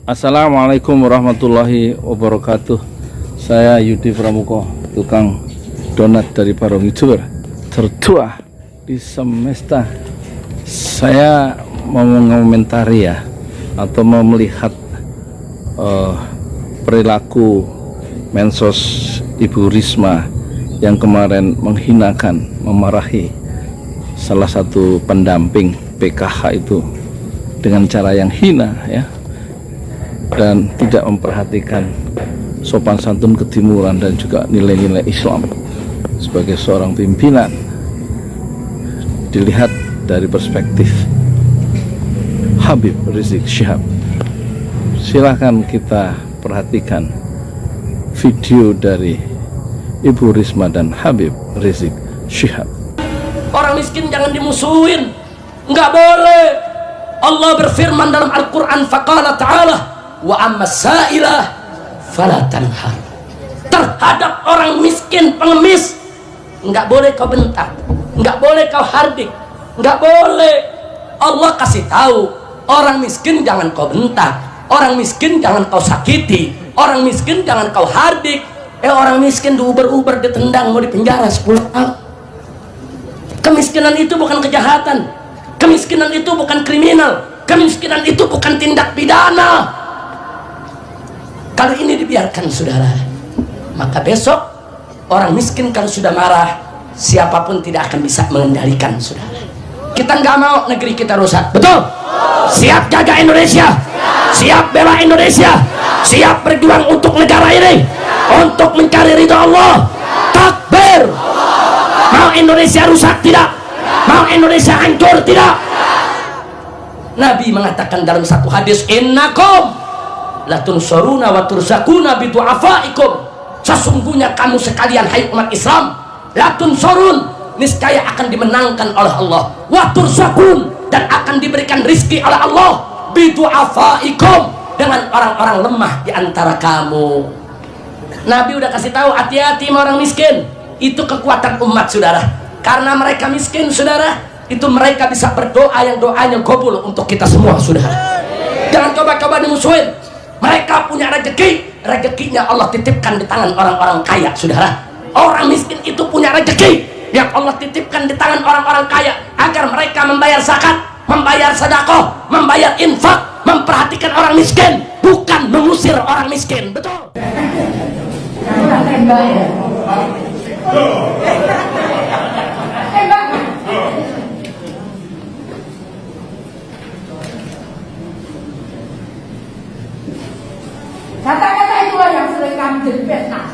Assalamualaikum warahmatullahi wabarakatuh. Saya Yudi Pramuko, tukang donat dari Parung YouTuber tertua di semesta. Saya mau mengomentari ya, atau mau melihat perilaku Mensos Ibu Risma yang kemarin menghinakan, memarahi salah satu pendamping PKH itu dengan cara yang hina ya, dan tidak memperhatikan sopan santun ketimuran dan juga nilai-nilai Islam sebagai seorang pimpinan. Dilihat dari perspektif Habib Rizik Syihab. Silahkan kita perhatikan video dari Ibu Risma dan Habib Rizik Syihab. Orang miskin jangan dimusuhin, nggak boleh. Allah berfirman dalam Al-Quran, faqala ta'ala wa amma sa'ilah fala tanhar. Terhadap orang miskin pengemis nggak boleh kau bentak, nggak boleh kau hardik, nggak boleh. Allah kasih tahu, orang miskin jangan kau bentak, orang miskin jangan kau sakiti, orang miskin jangan kau hardik. Orang miskin diuber-uber, ditendang, mau dipenjara 10 tahun. Kemiskinan itu bukan kejahatan, kemiskinan itu bukan kriminal, kemiskinan itu bukan tindak pidana. Kalau ini dibiarkan saudara, maka besok orang miskin kalau sudah marah, siapapun tidak akan bisa mengendalikan saudara. Kita nggak mau negeri kita rusak, betul? Siap jaga Indonesia, siap bela Indonesia, siap berjuang untuk negara ini, untuk mencari ridha Allah. Takbir. Mau Indonesia rusak tidak? Mau Indonesia hancur tidak? Nabi mengatakan dalam satu hadis, innakum latunsuruna wa turzakuna bidu'afaikum. Sesungguhnya kamu sekalian hai umat Islam, latunsurun, niscaya akan dimenangkan oleh Allah, wa turzakun, dan akan diberikan rizki oleh Allah, bidu'afaikum, dengan orang-orang lemah di antara kamu. Nabi udah kasih tahu, hati-hati sama orang miskin. Itu kekuatan umat saudara, karena mereka miskin saudara, itu mereka bisa berdoa yang doanya kabul untuk kita semua saudara. Jangan coba-coba dimusuhin. Mereka punya rezeki, rezekinya Allah titipkan di tangan orang-orang kaya saudara. Orang miskin itu punya rezeki yang Allah titipkan di tangan orang-orang kaya, agar mereka membayar zakat, membayar sedekah, membayar infak, memperhatikan orang miskin, bukan mengusir orang miskin. Betul? Kata-kata itulah yang sering kami jadi fitnah.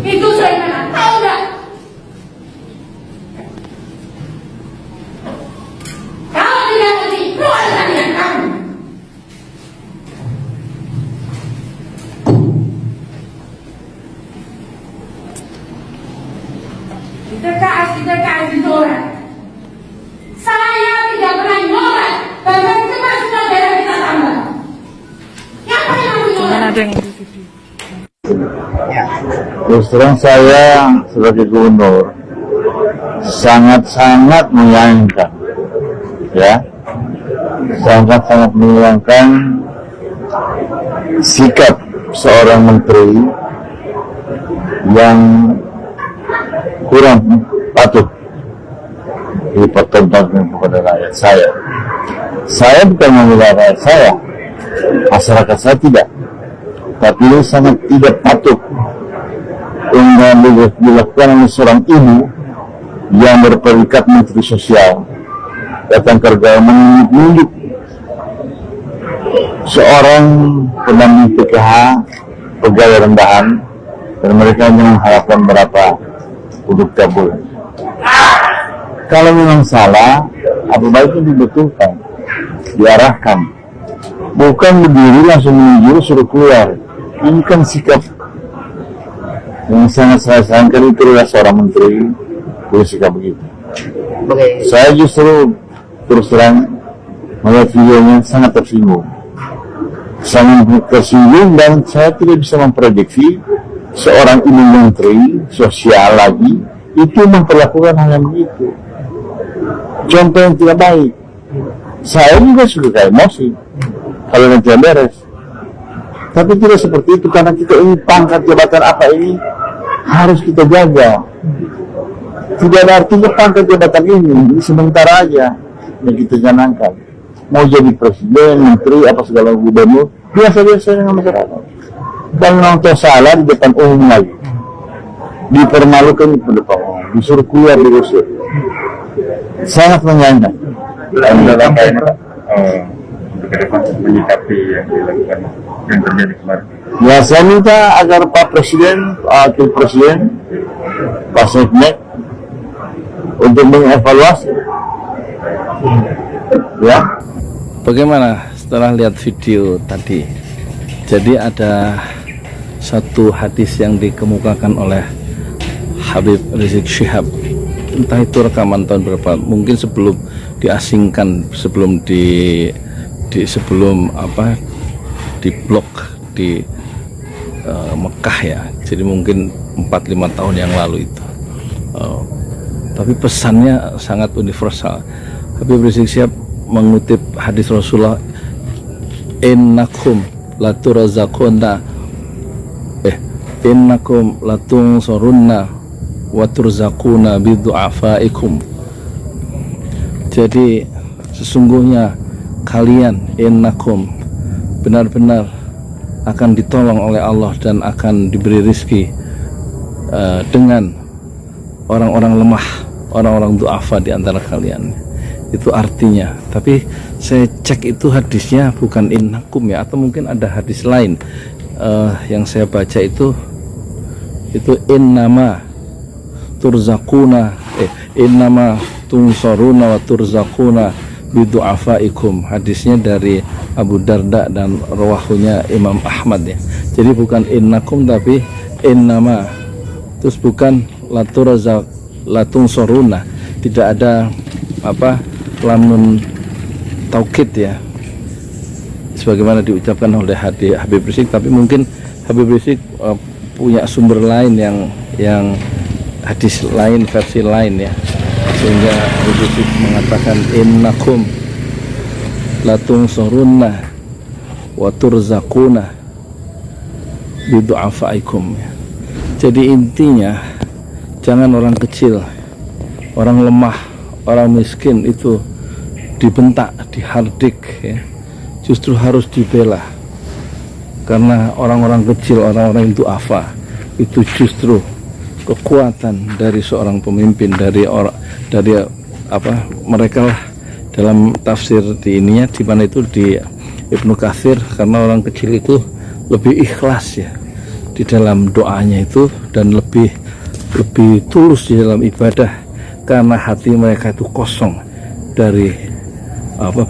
Itu saya mana? Tahu nggak? Kalau tidak ngerti, keluar dengan kamu. Kita diorang. Saya tidak pernah nyolek, bahkan cuma sudah darah kita tambah. Yang paling aku nyolek. Terus terang saya sebagai gubernur sangat-sangat menyayangkan, ya, sangat-sangat menyayangkan sikap seorang menteri yang kurang patuh dipertontonkan kepada rakyat saya. Saya bukan membela rakyat saya, masyarakat saya tidak, tapi ini sangat tidak patuh yang dilakukan oleh seorang ibu yang berpredikat menteri sosial, datang kerja menunjuk seorang pendamping PKH pegawai rendahan, dan mereka hanya mengharapkan berapa untuk kabul. Kalau memang salah, apa baiknya dibetulkan, diarahkan, bukan berdiri langsung menuju suruh keluar. Ini kan sikap yang sangat saya sayangkan. Itu adalah seorang menteri bersikap begitu. Saya justru terus terang melihat videonya sangat tersinggung, dan saya tidak bisa memprediksi seorang ibu menteri sosial lagi itu memperlakukan hal yang begitu. contoh yang tidak baik. Saya juga suka emosi kalau nanti beres. Tapi tidak seperti itu, karena kita ini pangkat jabatan apa ini harus kita jaga. Tidak ada artinya pangkat jabatan ini sementara aja yang kita canangkan. Mau jadi presiden, menteri, apa segala gubernur, biasa-biasa dengan masyarakat. Dan nonton salah di depan umum lagi, dipermalukan di depan umum, disuruh keluar, diusir. Sangat menyayangkan. Dan dalam ini Pak, untuk ke depan menyikapi yang dilakukan yang terjadi kemarin. Ya, saya minta agar Pak Presiden, Pak Wakil Presiden, Pak Seknek untuk mengevaluasi. Ya. Bagaimana setelah lihat video tadi? Jadi ada satu hadis yang dikemukakan oleh Habib Rizik Syihab, entah itu rekaman tahun berapa, mungkin sebelum diasingkan, sebelum sebelum diblok di Mekah ya, jadi mungkin 4-5 tahun yang lalu itu. Tapi pesannya sangat universal. Habib Rizik Syihab mengutip hadis Rasulullah, innakum laturzaquna innakum latunsurunna wa turzaquna bidu'afaikum. Jadi sesungguhnya kalian, innakum, benar-benar akan ditolong oleh Allah dan akan diberi rizki dengan orang-orang lemah, orang-orang du'afa di antara kalian. Itu artinya. Tapi saya cek itu hadisnya bukan innakum ya, atau mungkin ada hadis lain yang saya baca itu innama turzaquna innama tunsaruna wa turzaquna bidu'afaikum. Hadisnya dari Abu Darda dan rawahunya Imam Ahmad ya. Jadi bukan innakum tapi innama, terus bukan latunsaruna, tidak ada lamun taukid ya, sebagaimana diucapkan oleh Habib Rizik. Tapi mungkin Habib Rizik punya sumber lain yang hadis lain, versi lain ya, sehingga Habib Rizik mengatakan innakum latunsurunna wa turzaquna bidu'afaikum ya. Jadi intinya jangan orang kecil, orang lemah, orang miskin itu dibentak, dihardik ya. Justru harus dibela, karena orang-orang kecil, orang-orang yang du'afa itu justru kekuatan dari seorang pemimpin, mereka lah. Dalam tafsir di ininya, di mana itu di Ibnu Katsir, karena orang kecil itu lebih ikhlas ya di dalam doanya itu, dan lebih tulus di dalam ibadah, karena hati mereka itu kosong dari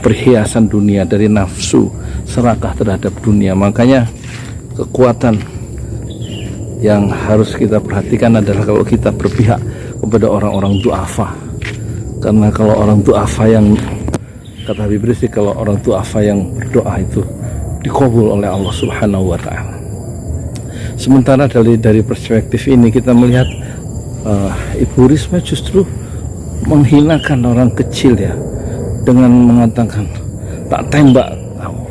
perhiasan dunia, dari nafsu serakah terhadap dunia. Makanya kekuatan yang harus kita perhatikan adalah kalau kita berpihak kepada orang-orang du'afa. Karena kalau orang du'afa yang, kata Habib Rizik, kalau orang du'afa yang berdoa itu dikabul oleh Allah Subhanahu wa ta'ala. Sementara dari perspektif ini kita melihat Ibu Risma justru menghinakan orang kecil ya, dengan mengatakan tak tembak kamu.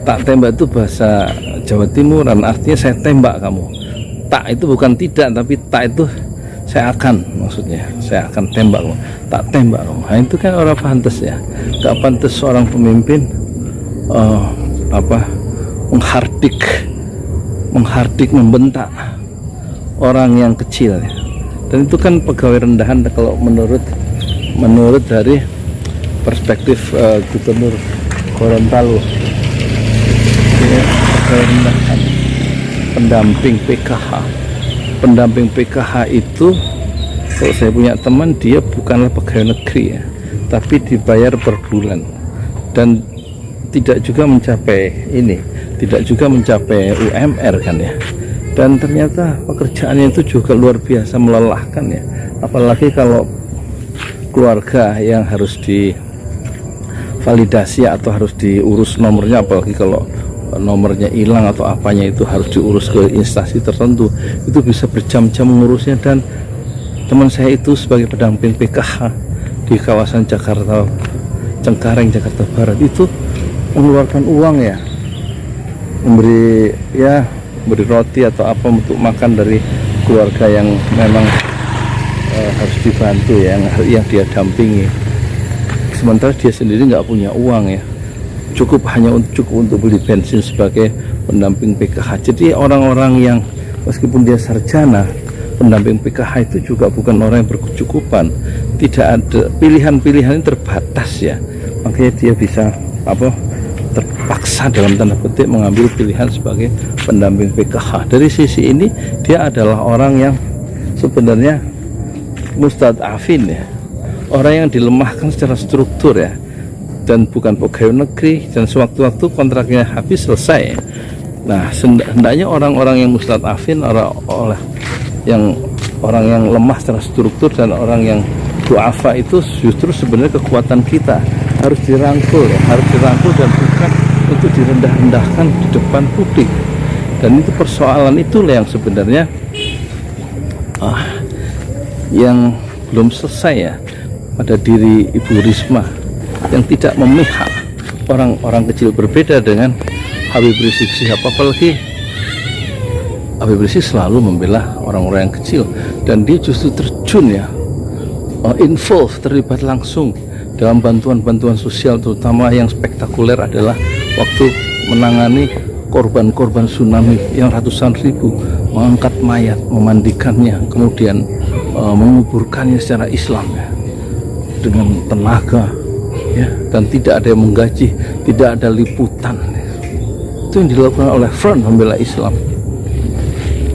Tak tembak itu bahasa Jawa Timuran, artinya saya tembak kamu. Tak itu bukan tidak, tapi tak itu saya akan, maksudnya saya akan tembak kamu, tak tembak kamu. Nah, itu kan orang pantas ya, gak pantas seorang pemimpin menghardik, membentak orang yang kecil ya. Dan itu kan pegawai rendahan kalau menurut dari perspektif Gubernur Gorontalo ya, pegawai rendahan, pendamping PKH itu, kalau saya punya teman, dia bukanlah pegawai negeri ya, tapi dibayar per bulan dan tidak juga mencapai UMR kan ya. Dan ternyata pekerjaannya itu juga luar biasa melelahkan ya, apalagi kalau keluarga yang harus divalidasi atau harus diurus nomornya, apalagi kalau nomornya hilang atau apanya itu harus diurus ke instansi tertentu, itu bisa berjam-jam mengurusnya. Dan teman saya itu sebagai pendamping PKH, di kawasan Jakarta Cengkareng, Jakarta Barat itu mengeluarkan uang ya, memberi roti atau apa untuk makan dari keluarga yang memang harus dibantu ya, yang dia dampingi. Sementara dia sendiri nggak punya uang ya, cukup untuk beli bensin sebagai pendamping PKH. Jadi orang-orang yang meskipun dia sarjana, pendamping PKH itu juga bukan orang yang berkecukupan, tidak ada pilihan-pilihan terbatas ya, makanya dia bisa terpaksa dalam tanda petik mengambil pilihan sebagai pendamping PKH. Dari sisi ini dia adalah orang yang sebenarnya mustadafin ya, orang yang dilemahkan secara struktur ya, dan bukan pegawai negeri, dan sewaktu-waktu kontraknya habis selesai. Nah, hendaknya orang-orang yang mustadafin, orang yang lemah secara struktur dan orang yang duafa itu justru sebenarnya kekuatan kita, harus dirangkul dan bukan untuk direndah-rendahkan di depan publik. Dan itu persoalan itulah yang sebenarnya yang belum selesai ya pada diri Ibu Risma, yang tidak memihak orang-orang kecil. Berbeda dengan Habib Rizik Syihab, apalagi Habib Rizik selalu membela orang-orang yang kecil, dan dia justru terjun ya, terlibat langsung dalam bantuan-bantuan sosial, terutama yang spektakuler adalah waktu menangani korban-korban tsunami yang ratusan ribu, mengangkat mayat, memandikannya, kemudian menguburkannya secara Islam ya, dengan tenaga ya, dan tidak ada yang menggaji, tidak ada liputan. Itu yang dilakukan oleh Front Pembela Islam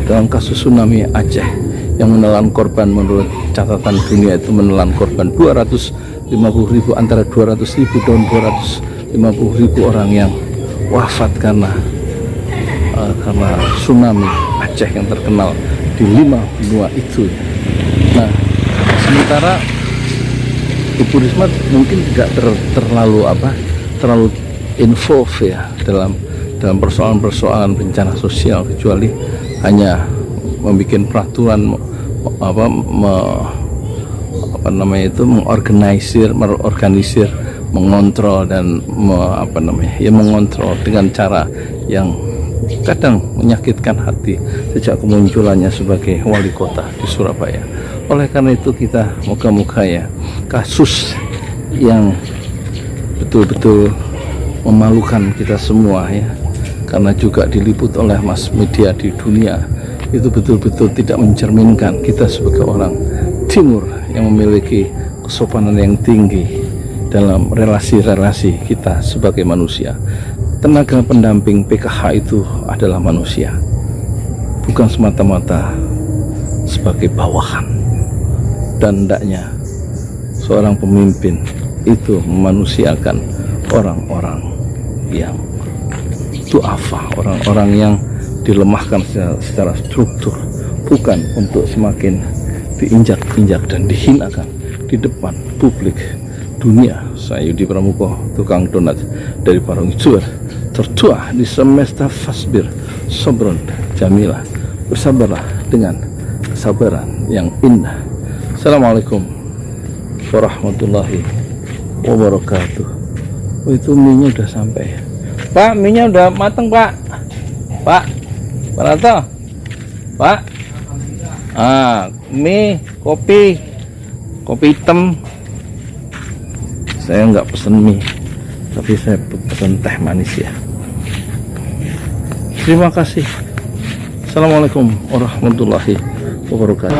dalam kasus tsunami Aceh yang menelan korban, menurut catatan dunia itu menelan korban 250.000, antara 200.000 dan 250.000 orang yang wafat karena tsunami Aceh yang terkenal di 5 benua itu. Nah, sementara Ibu Risma mungkin tidak terlalu involve ya dalam persoalan-persoalan bencana sosial, kecuali hanya membuat peraturan mengorganisir, mengontrol dan mengontrol dengan cara yang kadang menyakitkan hati sejak kemunculannya sebagai wali kota di Surabaya. Oleh karena itu kita moga-moga ya, kasus yang betul-betul memalukan kita semua ya, karena juga diliput oleh mass media di dunia, itu betul-betul tidak mencerminkan kita sebagai orang timur yang memiliki kesopanan yang tinggi dalam relasi-relasi kita sebagai manusia. Tenaga pendamping PKH itu adalah manusia, bukan semata-mata sebagai bawahan. Dan hendaknya seorang pemimpin itu memanusiakan orang-orang yang duafa, orang-orang yang dilemahkan secara struktur, bukan untuk semakin diinjak-injak dan dihinakan di depan publik dunia. Saya Yudi Pramuko, tukang donat dari Parung Juar, tertua di semesta fasbir sobron jamilah, bersabarlah dengan kesabaran yang indah. Assalamualaikum warahmatullahi wabarakatuh. Oh, itu mie-nya udah sampai ya, Pak. Mie-nya udah mateng, Pak. Pak Rato, Pak. Mie, kopi hitam. Saya nggak pesen mie, tapi saya pesen teh manis ya. Terima kasih. Assalamualaikum warahmatullahi wabarakatuh.